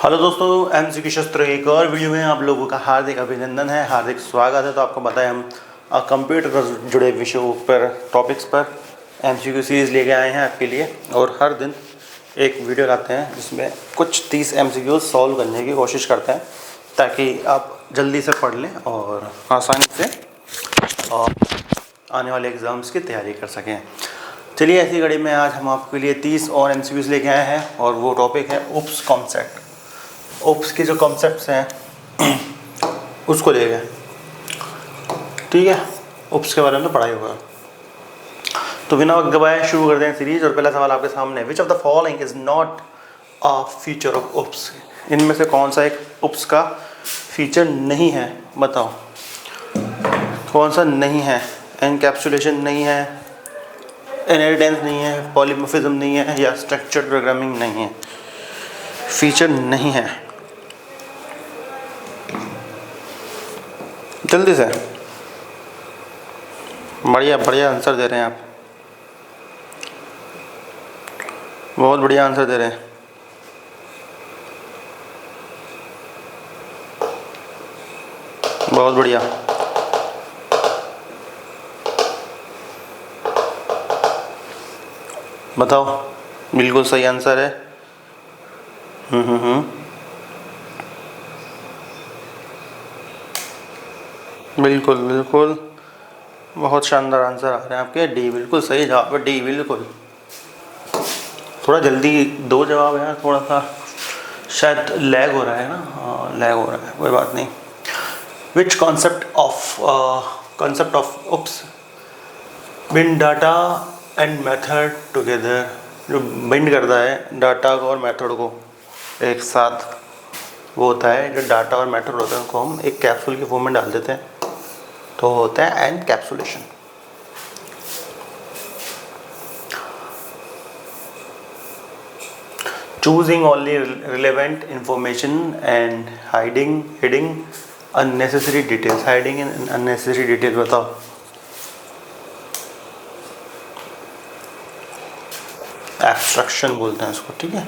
Hello दोस्तों, MCQ शस्त्र एक और वीडियो में आप लोगों का हार्दिक अभिनंदन है, हार्दिक स्वागत है। तो आपको पता है हम कंप्यूटर से जुड़े विषयों पर टॉपिक्स पर एमसीक्यू सीरीज़ लेके आए हैं आपके लिए, और हर दिन एक वीडियो लाते हैं जिसमें कुछ 30 एमसीक्यू सॉल्व करने की कोशिश करते हैं ताकि आप जल्दी से पढ़ लें और आसानी से आने वाले एग्ज़ाम्स की तैयारी कर सकें। चलिए, ऐसी घड़ी में आज हम आपके लिए 30 और एमसीक्यूज़ लेके आए हैं और वो टॉपिक है उप्स कॉन्सेप्ट। ओप्स के जो कॉन्सेप्ट्स हैं उसको ले गए, ठीक है। ओप्स के बारे में तो पढ़ाई होगा, तो बिना वक्त गवाए शुरू करते हैं सीरीज। और पहला सवाल आपके सामने, which of the following is not a feature of OOPs? इनमें से कौन सा एक ओप्स का फीचर नहीं है, बताओ कौन सा नहीं है? एनकैप्सुलेशन नहीं है, इनहेरिटेंस नहीं है, पॉलीमॉर्फिज्म नहीं है, या स्ट्रक्चर्ड प्रोग्रामिंग नहीं है। फीचर नहीं है, जल्दी से। बढ़िया बढ़िया आंसर दे रहे हैं आप, बहुत बढ़िया आंसर दे रहे हैं। बहुत बढ़िया। बताओ, बिल्कुल सही आंसर है। बिल्कुल बिल्कुल, बहुत शानदार आंसर आ रहे हैं आपके। डी बिल्कुल सही जवाब है, डी बिल्कुल। थोड़ा जल्दी दो जवाब है, थोड़ा सा शायद लैग हो रहा है ना, लैग हो रहा है, कोई बात नहीं। विच concept of oops bind data and method together? जो बिंड करता है डाटा को और मेथड को एक साथ, वो होता है जो डाटा और मेथड होता है उनको हम एक कैप्सूल की फॉर्म में डाल देते हैं, तो होता है encapsulation. Choosing only relevant information and hiding unnecessary details. Hiding in unnecessary details, बताओ। एब्स्ट्रक्शन बोलते हैं इसको, ठीक है।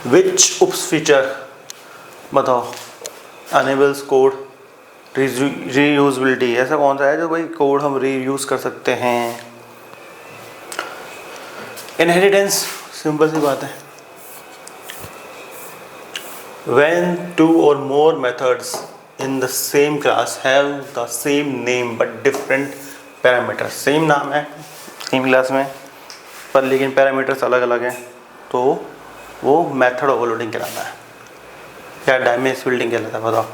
विच उप्स फीचर, बताओ। अनेबल्स कोड रीयूजबिलिटी, ऐसा कौन सा है जो भाई कोड हम रीयूज कर सकते हैं? इनहेरिटेंस, सिंपल सी बात है। When two or more methods in the same class have the same name but different parameters, same नाम है सेम क्लास में पर लेकिन पैरामीटर्स अलग अलग हैं, तो वो मेथड ओवरलोडिंग कहलाता है या डैमेज बिल्डिंग कहलाता है? बताओ।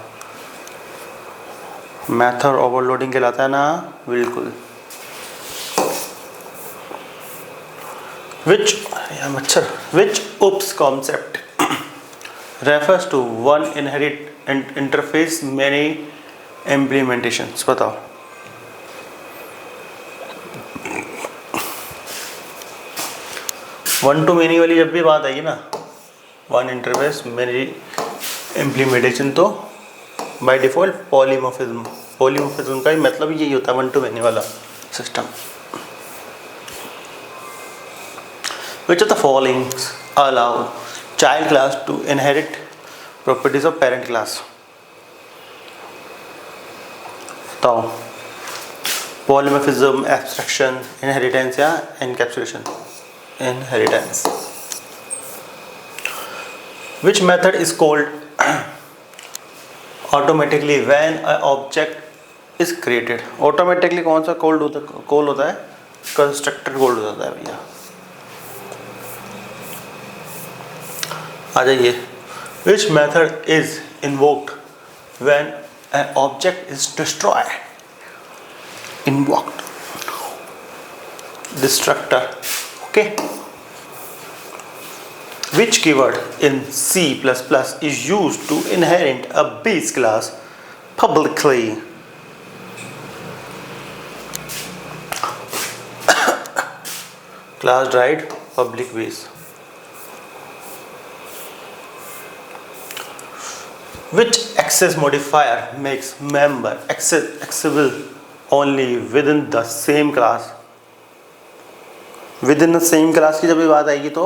मेथड ओवरलोडिंग कहलाता है ना, बिल्कुल। Which OOPs concept refers to one inherent interface many implementations? बताओ। वन टू मेनी वाली जब भी बात आएगी ना, वन इंटरफेस मेनी इम्प्लीमेंटेशन, तो बाय डिफ़ॉल्ट पॉलीमॉर्फिज्म का ही मतलब यही होता है, वन टू मेनी वाला system. Which of the following allow child class to inherit properties of parent class? बताओ। पॉलीमॉर्फिज्म, एब्स्ट्रक्शन, इनहेरिटेंस या encapsulation? Inheritance. Which method is called automatically when an object is created? Automatically कौन सा call होता है? Constructor call होता है भैया। आ जाइए। Which method is invoked when an object is destroyed? Invoked, destructor, okay. Which keyword in C++ is used to inherit a base class publicly? Class derived public base. Which access modifier makes member accessible only within the same class? Within the same class की जब भी बात आएगी तो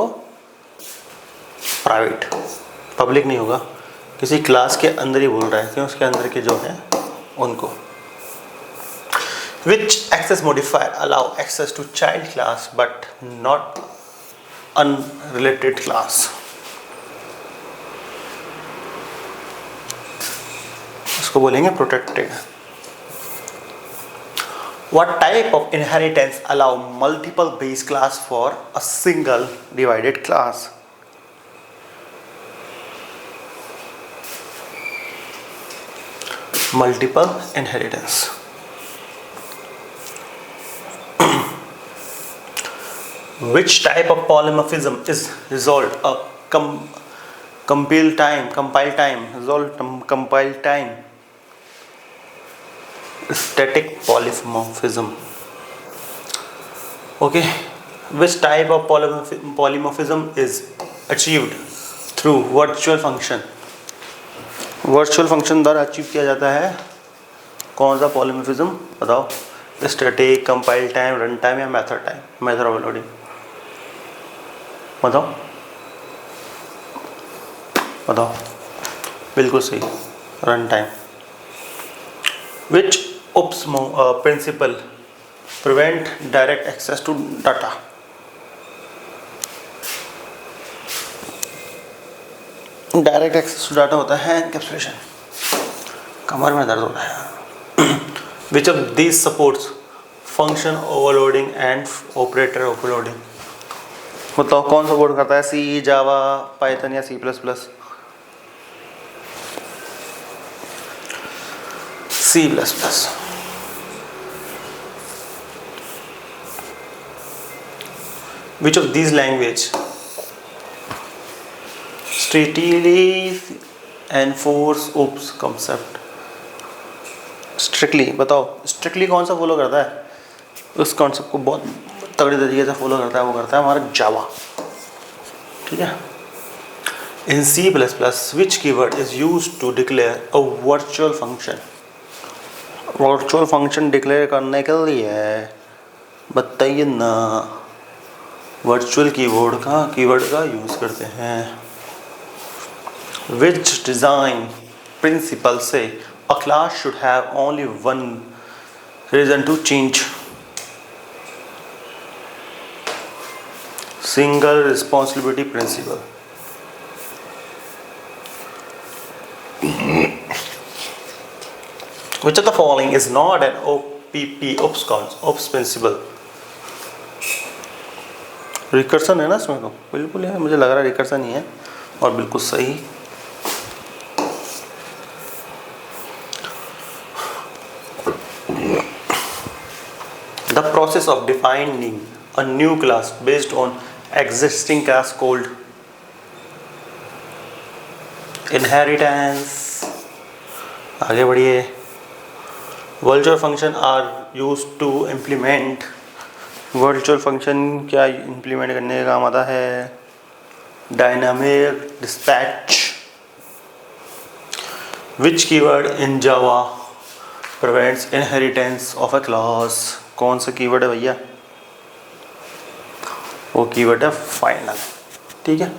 private, public नहीं होगा, किसी class के अंदर ही बोल रहा है, क्यों, उसके अंदर के जो हैं उनको। Which access modifier allow access to child class but not unrelated class? इसको बोलेंगे protected. What type of inheritance allow multiple base class for a single divided class? Multiple inheritance. Which type of polymorphism is resolved a compile time static polymorphism? Okay, which type of polymorphism is achieved through virtual function? Virtual function द्वारा achieve किया जाता है कौन सा polymorphism, बताओ। Static, compile time, run time या method time, method overloading, बताओ बताओ। बिल्कुल सही, run time. Which OOPs principle prevent direct access to data? Direct access to data होता है एनकैप्सुलेशन। कमर में दर्द हो रहा है। Which of these supports function overloading and operator overloading? बताओ कौन सपोर्ट करता है, सी, जावा, पाइथन या सी plus plus? C plus plus. Which of these language strictly enforce OOPs concept? Strictly बताओ, स्ट्रिक्टली कौन सा फॉलो करता है? उस कॉन्सेप्ट को बहुत तगड़े तरीके से फॉलो करता है, वो करता है हमारा जावा, ठीक है। In C plus plus which keyword is use to declare a virtual function? Virtual function declare करने के लिए बताइए ना, वर्चुअल कीवर्ड का यूज करते हैं। Which design principle say a class should have only one reason to change? Single responsibility principle. Which of the following is not an OPS principle? Recursion है ना इसमें, तो बिल्कुल है, मुझे लग रहा है रिकर्सन ही है, और बिल्कुल सही। The process of defining a new class based on existing class called inheritance. आगे बढ़िए। Virtual function are used to implement. Virtual function क्या implement करने का काम आता है? Dynamic dispatch. Which keyword in Java prevents inheritance of a class? कौन सा कीवर्ड है भैया? वो कीवर्ड है फाइनल, ठीक है।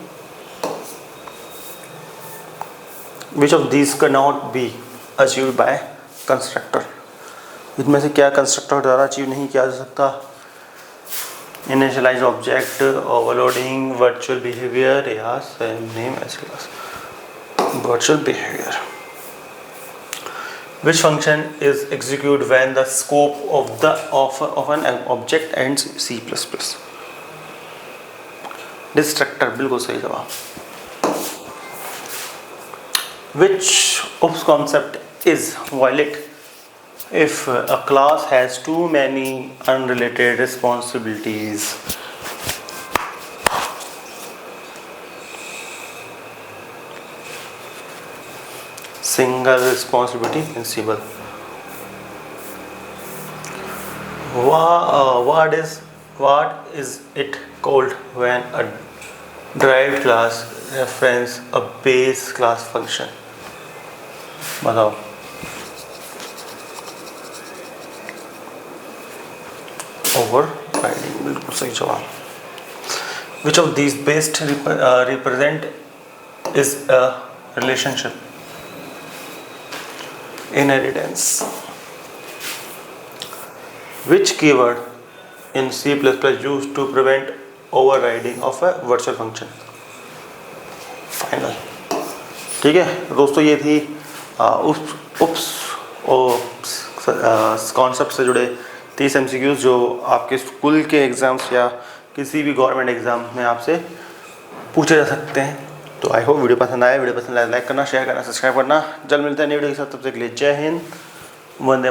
Which of these can not be achieved by constructor? इनमें से क्या कंस्ट्रक्टर द्वारा अचीव नहीं किया जा सकता? Initialise object, overloading, virtual behaviour या same name as class? Virtual behaviour. Which function is executed when the scope of an object ends C++? Destructor, बिल्कुल सही जवाब। Which OPS concept is valid if a class has too many unrelated responsibilities? Single responsibility principle. What is it called when a derived class reference a base class function? बताओ। Overriding, बिल्कुल सही जवाब। Which of these best represent is a relationship. Inheritance. Which keyword in C++ used to prevent overriding of a virtual function? Final. ठीक है दोस्तों, ये थी concept से जुड़े 30 MCQs जो आपके स्कूल के एग्ज़ाम्स या किसी भी गवर्नमेंट एग्ज़ाम में आपसे पूछे जा सकते हैं. तो आई होप वीडियो पसंद आया. वीडियो पसंद आया लाइक करना, शेयर करना, सब्सक्राइब करना. जल्द मिलते हैं नई वीडियो के साथ. तब तक के लिए जय हिंद, वंदे मातरम.